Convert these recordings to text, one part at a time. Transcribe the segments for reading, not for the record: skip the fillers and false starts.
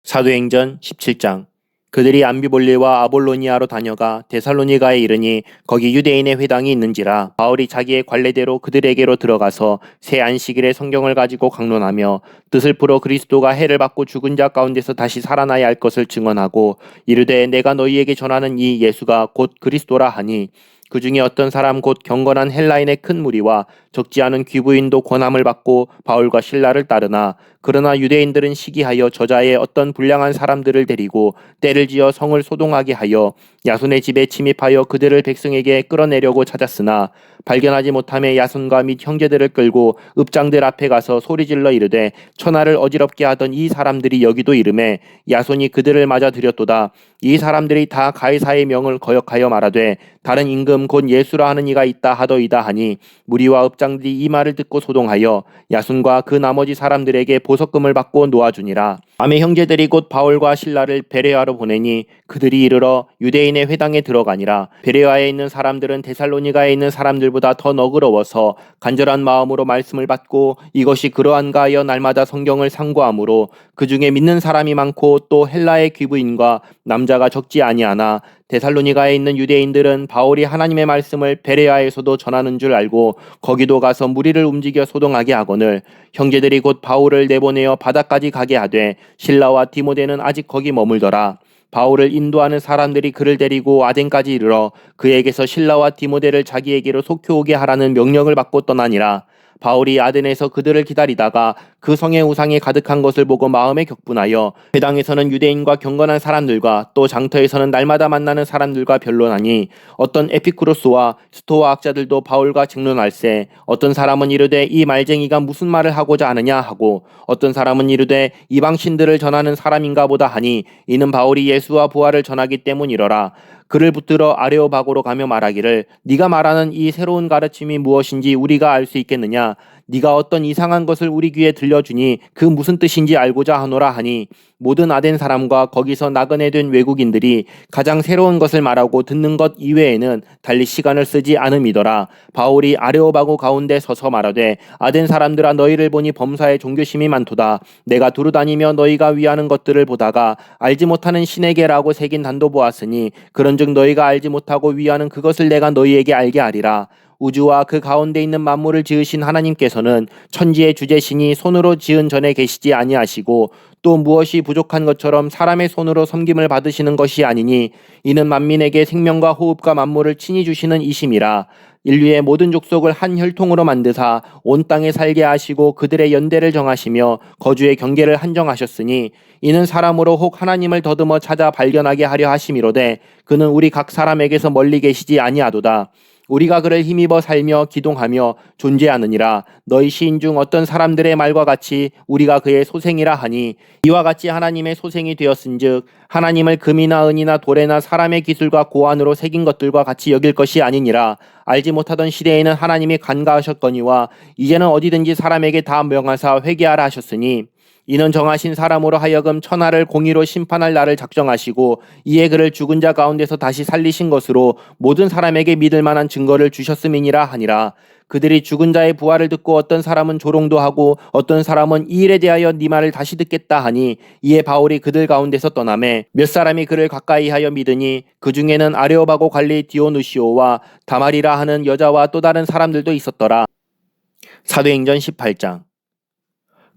사도행전 17장. 그들이 암비볼리와 아볼로니아로 다녀가 데살로니가에 이르니 거기 유대인의 회당이 있는지라. 바울이 자기의 관례대로 그들에게로 들어가서 새 안식일에 성경을 가지고 강론하며 뜻을 풀어 그리스도가 해를 받고 죽은 자 가운데서 다시 살아나야 할 것을 증언하고 이르되 내가 너희에게 전하는 이 예수가 곧 그리스도라 하니 그 중에 어떤 사람 곧 경건한 헬라인의 큰 무리와 적지 않은 귀부인도 권함을 받고 바울과 실라를 따르나 그러나 유대인들은 시기하여 저자의 어떤 불량한 사람들을 데리고 때를 지어 성을 소동하게 하여 야손의 집에 침입하여 그들을 백성에게 끌어내려고 찾았으나 발견하지 못하며 야손과 및 형제들을 끌고 읍장들 앞에 가서 소리질러 이르되 천하를 어지럽게 하던 이 사람들이 여기도 이르매 야손이 그들을 맞아 들였도다. 이 사람들이 다 가이사의 명을 거역하여 말하되 다른 임금 곧 예수라 하는 이가 있다 하더이다 하니 무리와 읍장들이 이 말을 듣고 소동하여 야손과 그 나머지 사람들에게 보석금을 받고 놓아주니라. 밤에 형제들이 곧 바울과 실라를 베레아로 보내니 그들이 이르러 유대인의 회당에 들어가니라. 베레아에 있는 사람들은 데살로니가에 있는 사람들보다 더 너그러워서 간절한 마음으로 말씀을 받고 이것이 그러한가 하여 날마다 성경을 상고하므로 그 중에 믿는 사람이 많고 또 헬라의 귀부인과 남자가 적지 아니하나 데살로니가에 있는 유대인들은 바울이 하나님의 말씀을 베레아에서도 전하는 줄 알고 거기도 가서 무리를 움직여 소동하게 하거늘 형제들이 곧 바울을 내보내어 바다까지 가게 하되 실라와 디모데는 아직 거기 머물더라. 바울을 인도하는 사람들이 그를 데리고 아덴까지 이르러 그에게서 실라와 디모데를 자기에게로 속혀오게 하라는 명령을 받고 떠나니라. 바울이 아덴에서 그들을 기다리다가 그 성의 우상이 가득한 것을 보고 마음에 격분하여 회당에서는 유대인과 경건한 사람들과 또 장터에서는 날마다 만나는 사람들과 변론하니 어떤 에피쿠로스와 스토아 학자들도 바울과 쟁론할세 어떤 사람은 이르되 이 말쟁이가 무슨 말을 하고자 하느냐 하고 어떤 사람은 이르되 이방 신들을 전하는 사람인가 보다 하니 이는 바울이 예수와 부활을 전하기 때문이러라. 그를 붙들어 아레오바고로 가며 말하기를 네가 말하는 이 새로운 가르침이 무엇인지 우리가 알 수 있겠느냐. 네가 어떤 이상한 것을 우리 귀에 들려주니 그 무슨 뜻인지 알고자 하노라 하니 모든 아덴 사람과 거기서 나그네 된 외국인들이 가장 새로운 것을 말하고 듣는 것 이외에는 달리 시간을 쓰지 않음이더라. 바울이 아레오바고 가운데 서서 말하되 아덴 사람들아 너희를 보니 범사에 종교심이 많도다. 내가 두루 다니며 너희가 위하는 것들을 보다가 알지 못하는 신에게라고 새긴 단도 보았으니 그런즉 너희가 알지 못하고 위하는 그것을 내가 너희에게 알게 하리라. 우주와 그 가운데 있는 만물을 지으신 하나님께서는 천지의 주제신이 손으로 지은 전에 계시지 아니하시고 또 무엇이 부족한 것처럼 사람의 손으로 섬김을 받으시는 것이 아니니 이는 만민에게 생명과 호흡과 만물을 친히 주시는 이심이라. 인류의 모든 족속을 한 혈통으로 만드사 온 땅에 살게 하시고 그들의 연대를 정하시며 거주의 경계를 한정하셨으니 이는 사람으로 혹 하나님을 더듬어 찾아 발견하게 하려 하심이로되 그는 우리 각 사람에게서 멀리 계시지 아니하도다. 우리가 그를 힘입어 살며 기동하며 존재하느니라. 너희 시인 중 어떤 사람들의 말과 같이 우리가 그의 소생이라 하니 이와 같이 하나님의 소생이 되었은즉 하나님을 금이나 은이나 돌에나 사람의 기술과 고안으로 새긴 것들과 같이 여길 것이 아니니라. 알지 못하던 시대에는 하나님이 간과하셨거니와 이제는 어디든지 사람에게 다 명하사 회개하라 하셨으니 이는 정하신 사람으로 하여금 천하를 공의로 심판할 날을 작정하시고 이에 그를 죽은 자 가운데서 다시 살리신 것으로 모든 사람에게 믿을 만한 증거를 주셨음이니라 하니라. 그들이 죽은 자의 부활을 듣고 어떤 사람은 조롱도 하고 어떤 사람은 이 일에 대하여 네 말을 다시 듣겠다 하니 이에 바울이 그들 가운데서 떠나매 몇 사람이 그를 가까이하여 믿으니 그 중에는 아레오바고 관리 디오누시오와 다말이라 하는 여자와 또 다른 사람들도 있었더라. 사도행전 18장.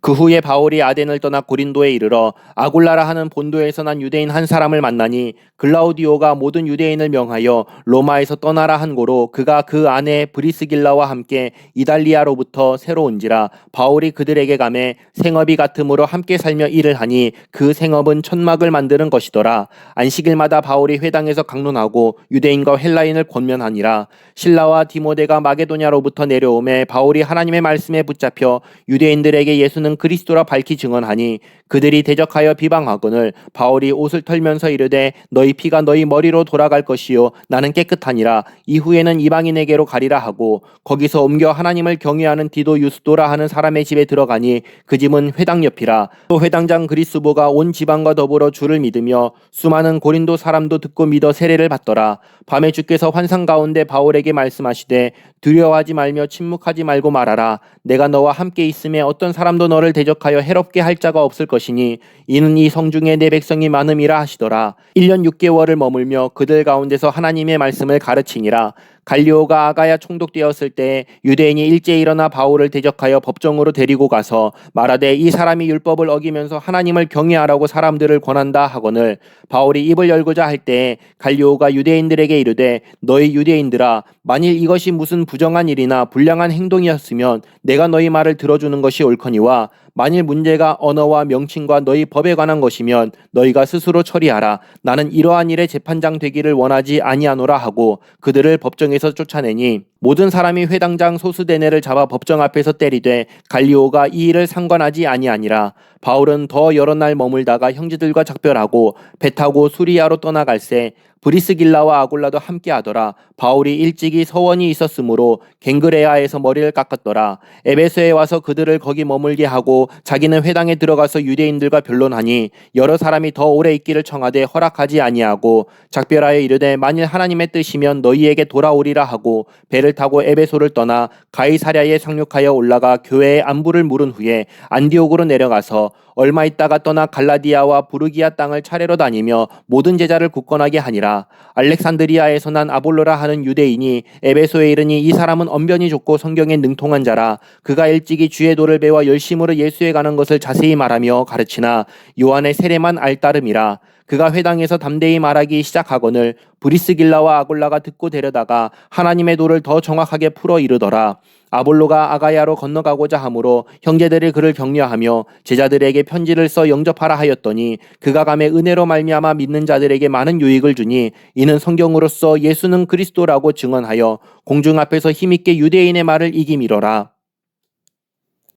그 후에 바울이 아덴을 떠나 고린도에 이르러 아굴라라 하는 본도에서 난 유대인 한 사람을 만나니 글라우디오가 모든 유대인을 명하여 로마에서 떠나라 한 고로 그가 그 아내 브리스길라와 함께 이달리아로부터 새로 온지라. 바울이 그들에게 가매 생업이 같음으로 함께 살며 일을 하니 그 생업은 천막을 만드는 것이더라. 안식일마다 바울이 회당에서 강론하고 유대인과 헬라인을 권면하니라. 실라와 디모데가 마게도냐로부터 내려오매 바울이 하나님의 말씀에 붙잡혀 유대인들에게 예수는 그리스도라 밝히 증언하니 그들이 대적하여 비방하거늘 바울이 옷을 털면서 이르되 너희 피가 너희 머리로 돌아갈 것이요 나는 깨끗하니라. 이후에는 이방인에게로 가리라 하고 거기서 옮겨 하나님을 경외하는 디도 유스도라 하는 사람의 집에 들어가니 그 집은 회당 옆이라. 또 회당장 그리스보가 온 지방과 더불어 주를 믿으며 수많은 고린도 사람도 듣고 믿어 세례를 받더라. 밤에 주께서 환상 가운데 바울에게 말씀하시되 두려워하지 말며 침묵하지 말고 말하라. 내가 너와 함께 있음에 어떤 사람도 너를 대적하여 해롭게 할 자가 없을 것이니 이는 이 성중에 내 백성이 많음이라 하시더라. 1년 6개월을 머물며 그들 가운데서 하나님의 말씀을 가르치니라. 갈리오가 아가야 총독되었을 때 유대인이 일제히 일어나 바울을 대적하여 법정으로 데리고 가서 말하되 이 사람이 율법을 어기면서 하나님을 경외하라고 사람들을 권한다 하거늘 바울이 입을 열고자 할 때에 갈리오가 유대인들에게 이르되 너희 유대인들아 만일 이것이 무슨 부정한 일이나 불량한 행동이었으면 내가 너희 말을 들어주는 것이 옳거니와 만일 문제가 언어와 명칭과 너희 법에 관한 것이면 너희가 스스로 처리하라. 나는 이러한 일에 재판장 되기를 원하지 아니하노라 하고 그들을 법정에서 쫓아내니 모든 사람이 회당장 소스데네를 잡아 법정 앞에서 때리되 갈리오가 이 일을 상관하지 아니하니라. 바울은 더 여러 날 머물다가 형제들과 작별하고 배 타고 수리아로 떠나갈새 브리스길라와 아굴라도 함께하더라. 바울이 일찍이 서원이 있었으므로 갱그레아에서 머리를 깎았더라. 에베소에 와서 그들을 거기 머물게 하고 자기는 회당에 들어가서 유대인들과 변론하니 여러 사람이 더 오래 있기를 청하되 허락하지 아니하고 작별하여 이르되 만일 하나님의 뜻이면 너희에게 돌아오리라 하고 배를 타고 에베소를 떠나 가이사랴에 상륙하여 올라가 교회의 안부를 물은 후에 안디옥으로 내려가서 얼마 있다가 떠나 갈라디아와 부르기아 땅을 차례로 다니며 모든 제자를 굳건하게 하니라. 알렉산드리아에서 난 아볼로라 하는 유대인이 에베소에 이르니 이 사람은 언변이 좋고 성경에 능통한 자라. 그가 일찍이 주의 도를 배워 열심으로 예수에 가는 것을 자세히 말하며 가르치나 요한의 세례만 알따름이라. 그가 회당에서 담대히 말하기 시작하거늘 브리스길라와 아굴라가 듣고 데려다가 하나님의 도를 더 정확하게 풀어 이르더라. 아볼로가 아가야로 건너가고자 하므로 형제들이 그를 격려하며 제자들에게 편지를 써 영접하라 하였더니 그가 감에 은혜로 말미암아 믿는 자들에게 많은 유익을 주니 이는 성경으로서 예수는 그리스도라고 증언하여 공중 앞에서 힘있게 유대인의 말을 이기미러라.